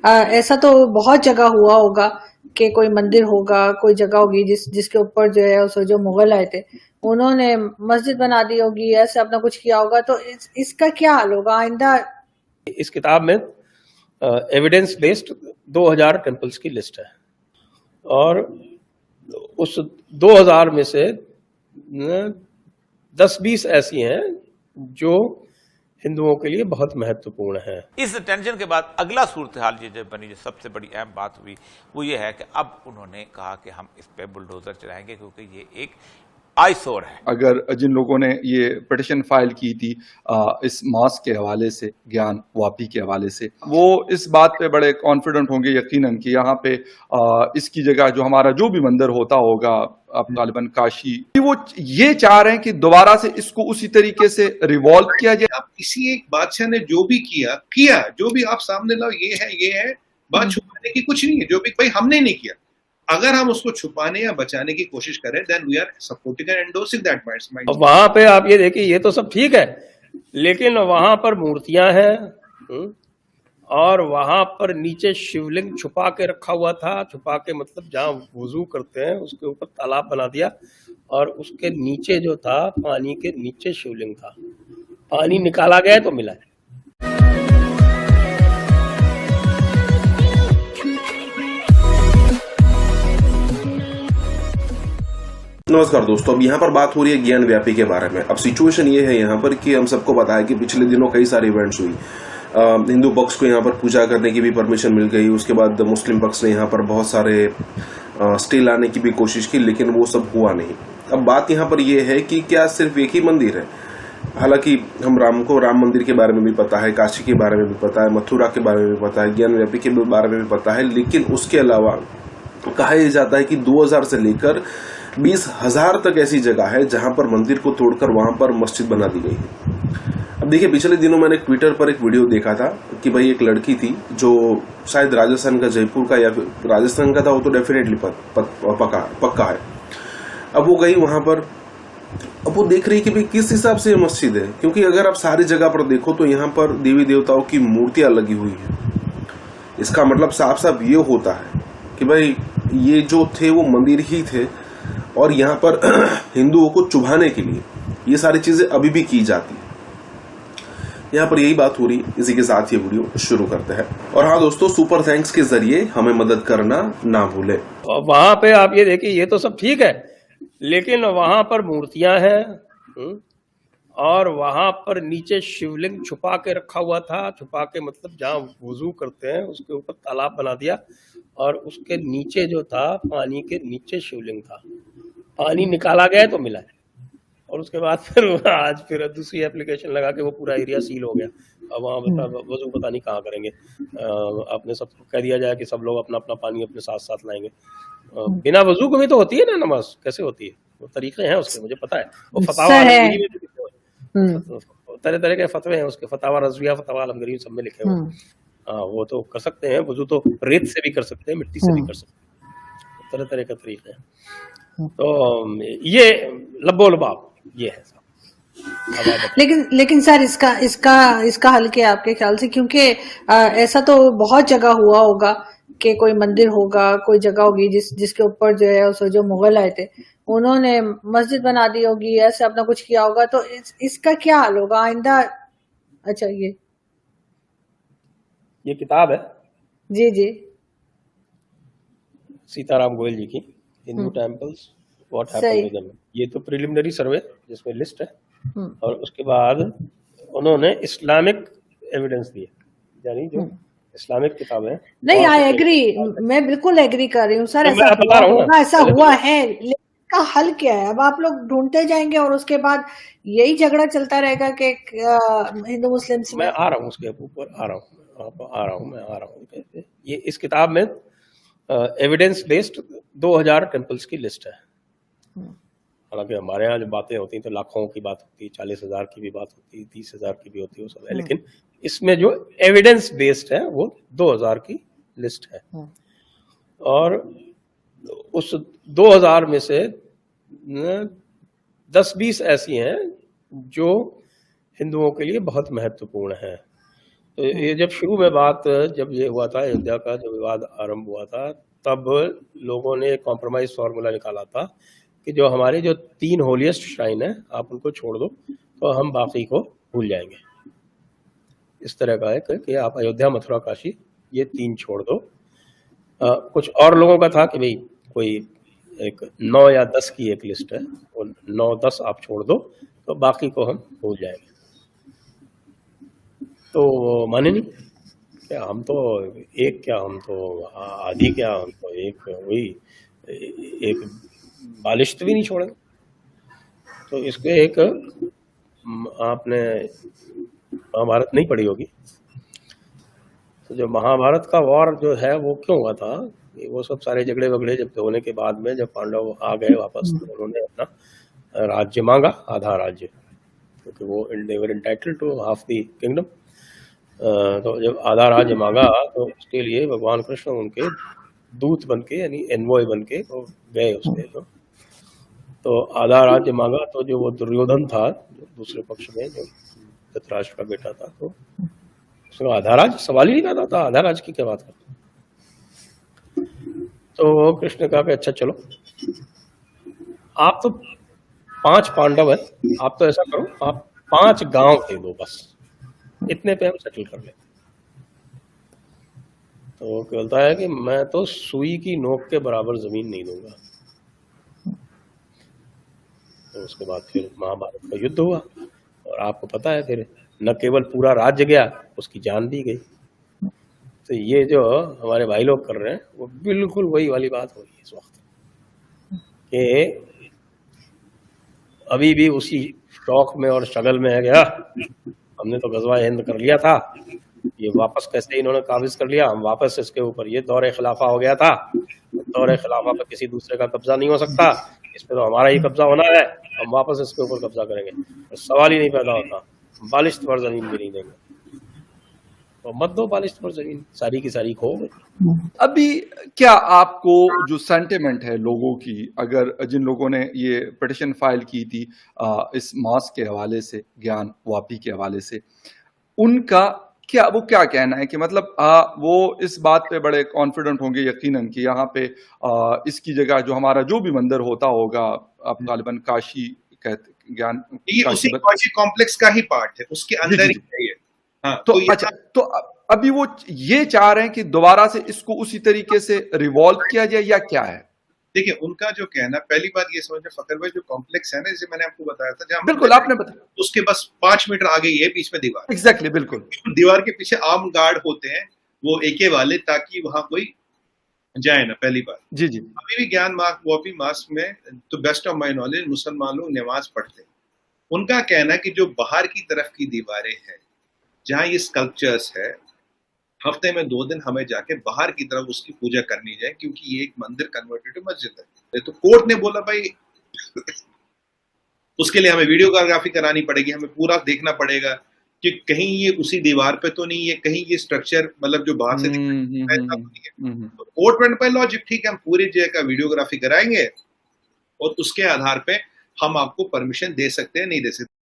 ऐसा तो बहुत जगह हुआ होगा कि कोई मंदिर होगा, कोई जगह होगी जिसके ऊपर जो है उस जो मुगल आए थे उन्होंने मस्जिद बना दी होगी, ऐसे अपना कुछ किया होगा, तो इसका क्या हाल होगा आइंदा? इस किताब में एविडेंस बेस्ड 2000 टेम्पल्स की लिस्ट है और उस 2000 में से 10-20 ऐसी हैं जो हिंदुओं के लिए बहुत महत्वपूर्ण है। इस टेंशन के बाद अगला सूरत हाल ये जब बनी, जो सबसे बड़ी अहम बात हुई वो ये है कि अब उन्होंने कहा कि हम इस पे बुलडोजर चलाएंगे क्योंकि ये एक आईसोर है। अगर जिन लोगों ने ये पिटीशन फाइल की थी इस मॉस्क के हवाले से, ज्ञान वापी के हवाले से, वो इस बात पे बड़े कॉन्फिडेंट होंगे यकीनन कि यहाँ पे इसकी जगह जो हमारा जो भी मंदिर होता होगा अब गालिबन काशी, वो ये चाह रहे हैं कि दोबारा से इसको उसी तरीके से रिवॉल्व किया जाए। अब किसी एक बादशाह ने जो भी किया जो भी आप सामने लाओ ये है, बात छुपाने की कुछ नहीं है, जो भी भाई हमने नहीं किया, अगर हम उसको छुपाने या बचाने की कोशिश करें then we are supporting and endorsing that mind. वहां पे आप ये देखिए, ये तो सब ठीक है, लेकिन वहां पर मूर्तियां हैं और वहां पर नीचे शिवलिंग छुपा के रखा हुआ था। छुपा के मतलब जहां वुजू करते हैं उसके ऊपर तालाब बना दिया और उसके नीचे जो था, पानी के नीचे शिवलिंग था। पानी निकाला गया तो मिला है। नमस्कार दोस्तों, अब यहाँ पर बात हो रही है ज्ञान व्यापी के बारे में। अब सिचुएशन ये है यहाँ पर कि हम सबको पता है कि पिछले दिनों कई सारे इवेंट्स हुई। हिंदू पक्ष को यहाँ पर पूजा करने की भी परमिशन मिल गई। उसके बाद मुस्लिम पक्ष ने यहाँ पर बहुत सारे स्टे लाने की भी कोशिश की, लेकिन वो सब हुआ नहीं। अब बात यहाँ पर यह है कि क्या सिर्फ एक ही मंदिर है? हालांकि हम राम मंदिर के बारे में भी पता है, काशी के बारे में भी पता है, मथुरा के बारे में भी पता है, ज्ञान व्यापी के बारे में भी पता है, लेकिन उसके अलावा कहा यह जाता है कि 2000 से लेकर 20,000 तक ऐसी जगह है जहां पर मंदिर को तोड़कर वहां पर मस्जिद बना दी गई है। अब देखिए, पिछले दिनों मैंने ट्विटर पर एक वीडियो देखा था कि भाई एक लड़की थी जो शायद राजस्थान का, जयपुर का या फिर राजस्थान का था, वो तो डेफिनेटली पक्का है। अब वो गई वहां पर, अब वो देख रही कि भाई किस हिसाब से ये मस्जिद है, क्योंकि अगर आप सारी जगह पर देखो तो यहाँ पर देवी देवताओं की मूर्तियां लगी हुई है। इसका मतलब साफ साफ ये होता है कि भाई ये जो थे वो मंदिर ही थे और यहाँ पर हिंदुओं को चुभाने के लिए ये सारी चीजें अभी भी की जाती है। यहाँ पर यही बात हो रही है। इसी के साथ ये वीडियो शुरू करते हैं। और हाँ दोस्तों, सुपर थैंक्स के जरिए हमें मदद करना ना भूले। वहां पे आप ये देखिए, ये तो सब ठीक है, लेकिन वहां पर मूर्तियां हैं और वहां पर नीचे शिवलिंग छुपा के रखा हुआ था। छुपा के मतलब जहां वुजू करते हैं उसके ऊपर तालाब बना दिया और उसके नीचे जो था, पानी के नीचे शिवलिंग था। पानी निकाला गया तो मिला है। और उसके बाद फिर दूसरी एप्लीकेशन लगा के वो पूरा एरिया सील हो गया। अब वहाँ वजू पता नहीं कहाँ करेंगे। आपने सबको कह दिया जाए कि सब लोग अपना अपना पानी अपने साथ साथ लाएंगे। बिना वजू को भी तो होती है ना नमाज, कैसे होती है? वो तरीके हैं उसके, मुझे पता है। वो फतावा तरह तरह के फतवे हैं उसके, फतावा रज़विया, फतावा अलमगीरी, सब में लिखे हुए। वो तो कर सकते हैं वजू, तो रेत से भी कर सकते हैं, मिट्टी से भी कर सकते हैं, तरह तरह का तरीका है। तो ये लब्बो लबाब ये है सब। लेकिन सर इसका हल क्या आपके ख्याल से? क्योंकि ऐसा तो बहुत जगह हुआ होगा कि कोई मंदिर होगा, कोई जगह होगी जिसके ऊपर जो है उस जो मुगल आए थे उन्होंने मस्जिद बना दी होगी, ऐसे अपना कुछ किया होगा, तो इसका क्या हाल होगा आइंदा? अच्छा, ये किताब है जी सीताराम गोयल जी की, Hindu temples what happened to them. ये तो प्रिलिमिनरी सर्वे जिसमें लिस्ट है और उसके बाद उन्होंने इस्लामिक एविडेंस दिए, यानी जो इस्लामिक किताबें। नहीं, आई एग्री, मैं बिल्कुल एग्री कर रही हूँ सर। ऐसा हुआ है, इसका हल क्या है? अब आप लोग ढूंढते जाएंगे और उसके बाद यही झगड़ा चलता रहेगा कि हिंदू मुस्लिम। मैं आ रहा हूँ उसके ऊपर, आ रहा हूँ। ये इस किताब में एविडेंस बेस्ड 2000 टेम्पल्स की लिस्ट है। हालांकि हमारे यहाँ जो बातें होती हैं तो लाखों की बात होती है, 40,000 की भी बात होती है, 30,000 की भी होती है, वो सब है। लेकिन इसमें जो एविडेंस बेस्ड है वो 2000 की लिस्ट है। और उस 2000 में से 10-20 ऐसी हैं जो हिंदुओं के लिए बहुत महत्वपूर्ण हैं। तो ये जब शुरू में बात जब ये हुआ था, अयोध्या का जो विवाद आरंभ हुआ था, तब लोगों ने एक कॉम्प्रोमाइज फार्मूला निकाला था कि जो हमारे जो 3 होलिएस्ट श्राइन है आप उनको छोड़ दो तो हम बाकी को भूल जाएंगे। इस तरह का है कि आप अयोध्या, मथुरा, काशी ये 3 छोड़ दो। कुछ और लोगों का था कि भाई कोई एक 9 या 10 की एक लिस्ट है, वो 9-10 आप छोड़ दो तो बाकी को हम भूल जाएंगे। तो माने नहीं क्या, हम तो एक क्या, हम तो आधी क्या, हम तो एक वही एक बालिश्त भी नहीं छोड़ेंगे। तो इसके एक आपने महाभारत नहीं पढ़ी होगी, तो जो महाभारत का वॉर जो है वो क्यों हुआ था, वो सब सारे झगड़े वगड़े जब होने के बाद में जब पांडव आ गए वापस तो उन्होंने अपना राज्य मांगा, आधा राज्य, क्योंकि वो they were entitled to half the kingdom. तो जब आधा राज्य मांगा तो उसके लिए भगवान कृष्ण उनके दूत बनके यानी एनवॉय बनके तो गए उसके तो आधा राज्य मांगा। तो जो वो दुर्योधन था जो दूसरे पक्ष में, जो धृतराष्ट्र का बेटा था, तो उसने आधा राज्य सवाल ही नहीं पैदा था, आधा राज्य की क्या बात करते। तो कृष्ण कहा कि अच्छा चलो, आप तो 5 पांडव है, आप तो ऐसा करो आप 5 गांव दे दो, बस इतने पे हम सेटल कर लेते। तो कहता है कि मैं तो सुई की नोक के बराबर जमीन नहीं दूंगा। तो उसके बाद फिर महाभारत का युद्ध हुआ और आपको पता है फिर न केवल पूरा राज्य गया, उसकी जान भी गई। तो ये जो हमारे भाई लोग कर रहे हैं वो बिल्कुल वही वाली बात हो रही है इस वक्त, कि अभी भी उसी शौक में और शगल में है गया, हमने तो गजवा हिंद कर लिया था, ये वापस कैसे इन्होंने काबिज कर लिया, हम वापस इसके ऊपर, ये दौरे खिलाफा हो गया था, दौरे खिलाफा पर किसी दूसरे का कब्जा नहीं हो सकता, इस पे तो हमारा ही कब्जा होना है, हम वापस इसके ऊपर कब्जा करेंगे। तो सवाल ही नहीं पैदा होता, बालिश्त पर जमीन भी नहीं देंगे, तो मत दो बालिश्त पर जमीन, सारी की सारी खो गई। अभी क्या आपको जो सेंटिमेंट है लोगों की, अगर जिन लोगों ने ये पिटिशन फाइल की थी इस मास्क के हवाले से, ज्ञान वापी के हवाले से, उनका वो क्या कहना है कि मतलब वो इस बात पे बड़े कॉन्फिडेंट होंगे यकीनन कि यहाँ पे इसकी जगह जो हमारा जो भी मंदिर होता होगा, अब गालिबन काशी कहते ज्ञान, ये उसी काशी कॉम्प्लेक्स का ही पार्ट है, उसके अंदर ही है ये। हाँ, तो अच्छा, तो अभी वो ये चाह रहे हैं कि दोबारा से इसको उसी तरीके से रिवॉल्व किया जाए या क्या है? देखिए उनका जो कहना, पहली बात ये समझ फकर भाई, जो कॉम्प्लेक्स है ना, जैसे मैंने आपको बताया था, जहाँ बिल्कुल आपने बताया, उसके बस 5 मीटर आगे ये बीच में दीवार, एग्जैक्टली बिल्कुल, दीवार के पीछे आर्म गार्ड होते हैं वो एके वाले, ताकि वहां कोई जाए ना, पहली बात। जी जी। अभी भी ज्ञान वापी मास्क में तो बेस्ट ऑफ माई नॉलेज मुसलमान लोग नमाज पढ़ते हैं। उनका कहना है कि जो बाहर की तरफ की दीवारें हैं जहां ये स्कल्पचर्स है, हफ्ते में 2 दिन हमें जाके बाहर की तरफ उसकी पूजा करनी जाए, क्योंकि ये एक मंदिर कन्वर्टेड मस्जिद है। तो कोर्ट ने बोला भाई उसके लिए हमें वीडियोग्राफी करानी पड़ेगी, हमें पूरा देखना पड़ेगा कि कहीं ये उसी दीवार पे तो नहीं है, कहीं ये स्ट्रक्चर मतलब जो बाहर से तो कोर्ट में पे लॉजिक, ठीक है हम पूरी जगह का वीडियोग्राफी कराएंगे और उसके आधार पे हम आपको परमिशन दे सकते हैं, नहीं दे सकते।